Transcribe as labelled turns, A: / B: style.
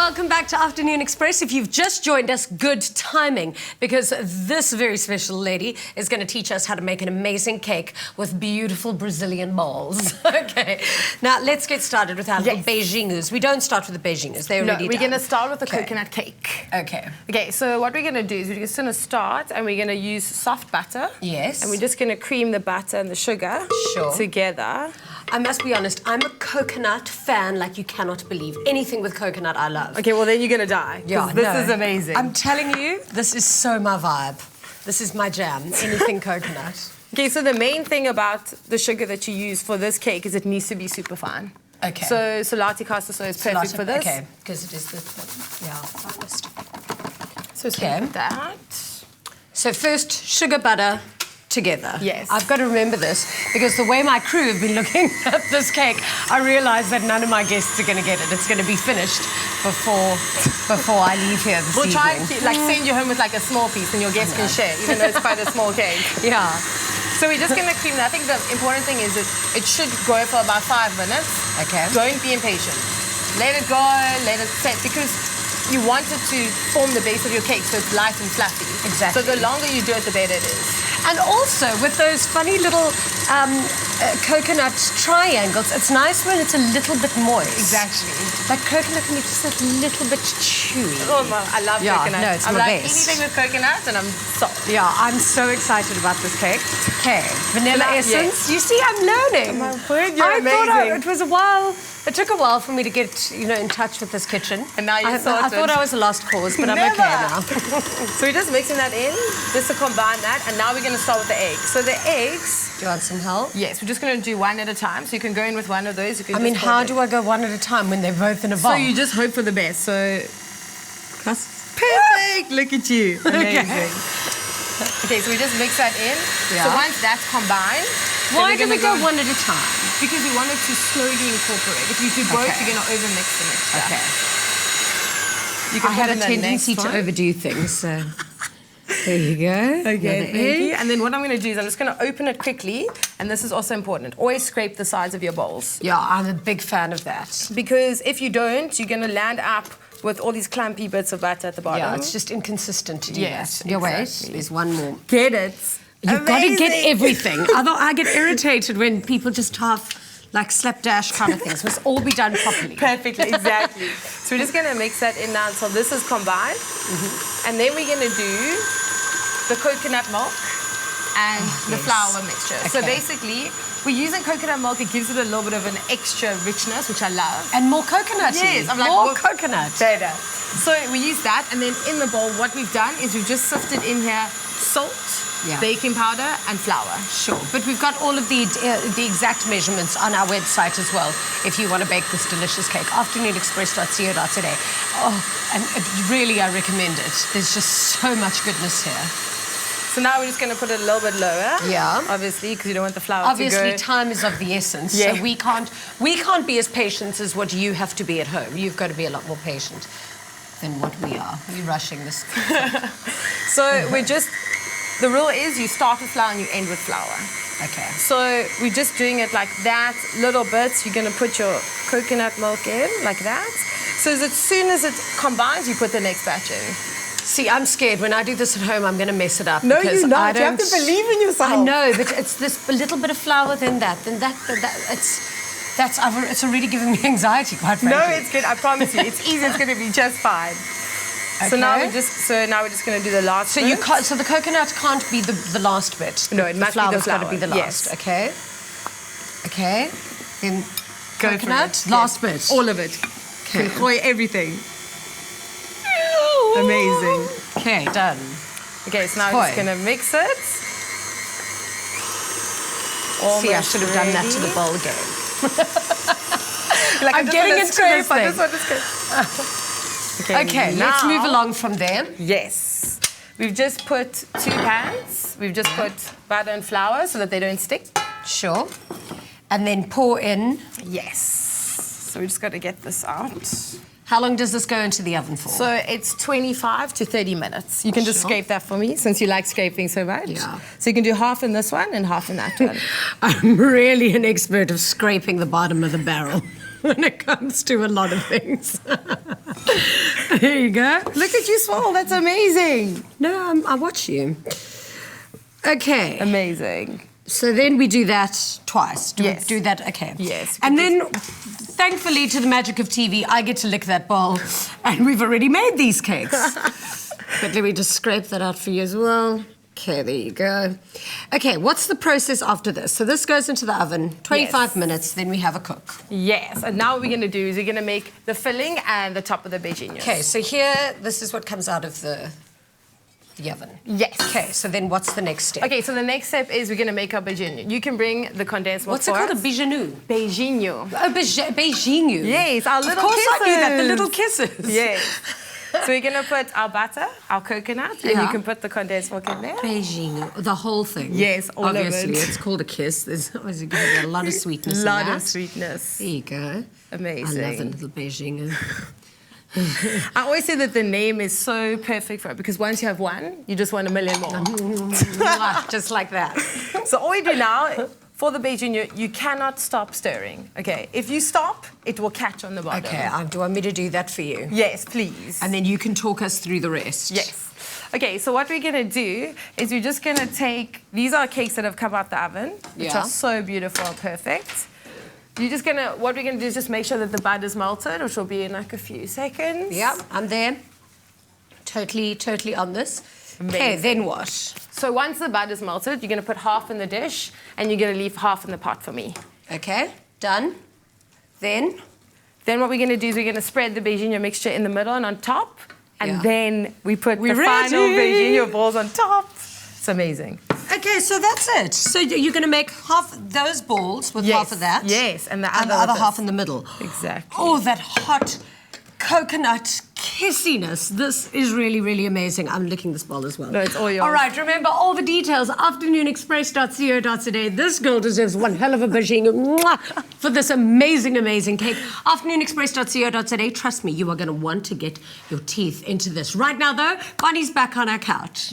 A: welcome back to Afternoon Express. If you've just joined us, good timing, because this very special lady is going to teach us how to make an amazing cake with beautiful Brazilian balls. Okay, now let's get started with our little beijinhos. We don't start with the beijinhos, they're already
B: we're going to start with the coconut cake. Okay, so what we're going to do is we're just going to start and we're going to use soft butter.
A: Yes.
B: And we're just going to cream the butter and the sugar together.
A: I must be honest, I'm a coconut fan like you cannot believe. Anything with coconut I love.
B: Okay, well then you're gonna die.
A: Yeah,
B: this is amazing.
A: I'm telling you, this is so my vibe. This is my jam, anything coconut.
B: Okay, so the main thing about the sugar that you use for this cake is it needs to be super fine.
A: Okay.
B: So Selati caster soy is perfect for this.
A: Okay, because it is the finest.
B: So put that.
A: So first, sugar, butter, together.
B: Yes.
A: I've got to remember this because the way my crew have been looking at this cake, I realise that none of my guests are going to get it. It's going to be finished before I leave here this evening.
B: We'll try and send you home with like a small piece and your guests can share, even though it's quite a small cake.
A: Yeah.
B: So we're just going to cream that. I think the important thing is that it should go for about 5 minutes.
A: Okay.
B: Don't be impatient. Let it go, let it set, because you want it to form the base of your cake so it's light and fluffy.
A: Exactly.
B: So the longer you do it, the better it is.
A: And also, with those funny little coconut triangles, it's nice when it's a little bit moist.
B: Exactly.
A: But coconut can be just a little bit chewy.
B: Oh, I love coconut.
A: No, it's
B: I
A: my
B: like
A: best.
B: anything with coconut, and I'm soft.
A: Yeah, I'm so excited about this cake. Okay, vanilla essence. You see, I'm learning.
B: Oh my word, you're amazing.
A: Thought it was a while. It took a while for me to get, in touch with this kitchen.
B: And now you're
A: I thought I was a lost cause, but I'm okay now.
B: So we're just mixing that in, just to combine that, and now we're going to start with the eggs. So the eggs...
A: Do you want some help?
B: Yes, we're just going to do one at a time. So you can go in with one of those. You can
A: how do I go one at a time when they're both in a bowl?
B: So you just hope for the best. So... Perfect! Look at you. Amazing. Okay, so we just mix that in.
A: Yeah.
B: So once that's combined...
A: Why do we go one at a time?
B: Because we want it to slowly incorporate. If you do both, you're going to overmix the mixture.
A: Okay.
B: You can
A: I have a tendency to overdo things, so... There you go.
B: Okay, thank you. And then what I'm going to do is I'm just going to open it quickly, and this is also important. Always scrape the sides of your bowls.
A: Yeah, I'm a big fan of that.
B: Because if you don't, you're going to land up with all these clumpy bits of butter at the bottom.
A: Yeah, it's just inconsistent to do
B: yes,
A: that. Yeah,
B: exactly.
A: wait, there's one more.
B: Get it.
A: You've got to get everything. Although I get irritated when people just like slapdash kind of things. Must all be done properly.
B: Perfectly, exactly. So we're just going to mix that in now until this is combined. And then we're going to do the coconut milk and the flour mixture.
A: Okay.
B: So basically, we're using coconut milk. It gives it a little bit of an extra richness, which I love.
A: And more coconut.
B: Yes, I'm like,
A: more coconut.
B: Better. So we use that, and then in the bowl, what we've done is we've just sifted in here salt, baking powder, and flour.
A: Sure, but we've got all of the exact measurements on our website as well if you want to bake this delicious cake. afternoonexpress.co.za. Oh, and really I recommend it. There's just so much goodness here.
B: So now we're just going to put it a little bit lower.
A: Yeah.
B: Obviously, because you don't want the flour to go.
A: Obviously, time is of the essence.
B: Yeah.
A: So we can't be as patient as what you have to be at home. You've got to be a lot more patient than what we are. You're rushing this.
B: So we're just... The rule is you start with flour and you end with flour.
A: Okay.
B: So we're just doing it like that, little bits. You're going to put your coconut milk in, like that. So as soon as it combines, you put the next batch in.
A: See, I'm scared. When I do this at home, I'm going to mess it up.
B: No,
A: because
B: you're not.
A: I don't,
B: you have to believe in yourself.
A: I know, but it's this little bit of flour, then that. It's already giving me anxiety, quite frankly.
B: No, it's good. I promise you. It's easy. It's going to be just fine.
A: Okay.
B: So now we're just going to do the last bit.
A: So the coconut can't be the last bit.
B: No, it must be the flour.
A: Got to be the last.
B: Yes.
A: Okay. Okay. Then
B: Go
A: coconut, last bit.
B: All of it.
A: Okay.
B: Enjoy everything. Amazing.
A: Okay, done.
B: Okay, so now we're just going to mix it.
A: See, I should have done that to the bowl game.
B: Like,
A: I'm getting into this
B: I just want to scrape.
A: Okay, let's move along from there.
B: Yes. We've just put 2 pans. We've just put butter and flour so that they don't stick.
A: Sure. And then pour in.
B: Yes. So we just got to get this out.
A: How long does this go into the oven for?
B: So it's 25 to 30 minutes. You can just scrape that for me, since you like scraping so much.
A: Yeah.
B: So you can do half in this one and half in that one.
A: I'm really an expert of scraping the bottom of the barrel when it comes to a lot of things. There you go.
B: Look at you swirl. That's amazing.
A: No, I watch you. Okay.
B: Amazing.
A: So then we do that twice. Do
B: Yes.
A: we do that? Okay.
B: Yes.
A: And then, thankfully, to the magic of TV, I get to lick that bowl, and we've already made these cakes. But let me just scrape that out for you as well. Okay, there you go. Okay, what's the process after this? So this goes into the oven, 25 minutes, then we have a cook.
B: Yes. And now what we're going to do is we're going to make the filling and the top of the beijinhos.
A: Okay, so here, this is what comes out of the oven.
B: Yes.
A: Okay, so then what's the next step?
B: Okay, so the next step is we're going to make our beijinho. You can bring the condensed milk
A: What's it called? A Beijinho?
B: Beijinho.
A: Oh, Beijinho.
B: Yes, our little
A: Of course
B: kisses.
A: I knew that, the little kisses.
B: Yes. So we're going to put our butter, our coconut, and
A: Yeah.
B: you can put the condensed milk in there.
A: Beijinho, the whole thing.
B: Yes, all of it.
A: Obviously, it's called a kiss. There's obviously going to be a lot of sweetness in
B: Lot
A: that.
B: of sweetness.
A: There you go.
B: Amazing.
A: I love a little Beijinho.
B: I always say that the name is so perfect for it because once you have one, you just want a million more.
A: Just like that.
B: So all we do now, for the beijinho, you cannot stop stirring, okay? If you stop, it will catch on the bottom.
A: Okay, do you want me to do that for you?
B: Yes, please.
A: And then you can talk us through the rest.
B: Yes. Okay, so what we're gonna do is we're just gonna take, these are cakes that have come out the oven, which
A: Yeah.
B: are so beautiful and perfect. You're just gonna, what we're gonna do is just make sure that the butter is melted, which will be in like a few seconds.
A: Yeah, I'm there. Totally on this. Okay,
B: Amazing.
A: then what?
B: So once the butter is melted, you're gonna put half in the dish and you're gonna leave half in the pot for me.
A: Okay, done. Then?
B: Then what we're gonna do is we're gonna spread the beijinho mixture in the middle and on top, and
A: Yeah.
B: then we put
A: We're
B: the final
A: ready.
B: beijinho balls on top. It's amazing.
A: Okay, so that's it. So you're going to make half those balls with
B: Yes,
A: half of that.
B: yes, and the
A: other
B: other with
A: half
B: this.
A: in the middle.
B: Exactly.
A: Oh, that hot coconut kissiness. This is really, really amazing. I'm licking this bowl as well.
B: No, it's all yours.
A: All right, remember all the details, afternoonexpress.co.za. This girl deserves one hell of a beijinho for this amazing, amazing cake. Afternoonexpress.co.za. Trust me, you are going to want to get your teeth into this. Right now, though, Bonnie's back on our couch.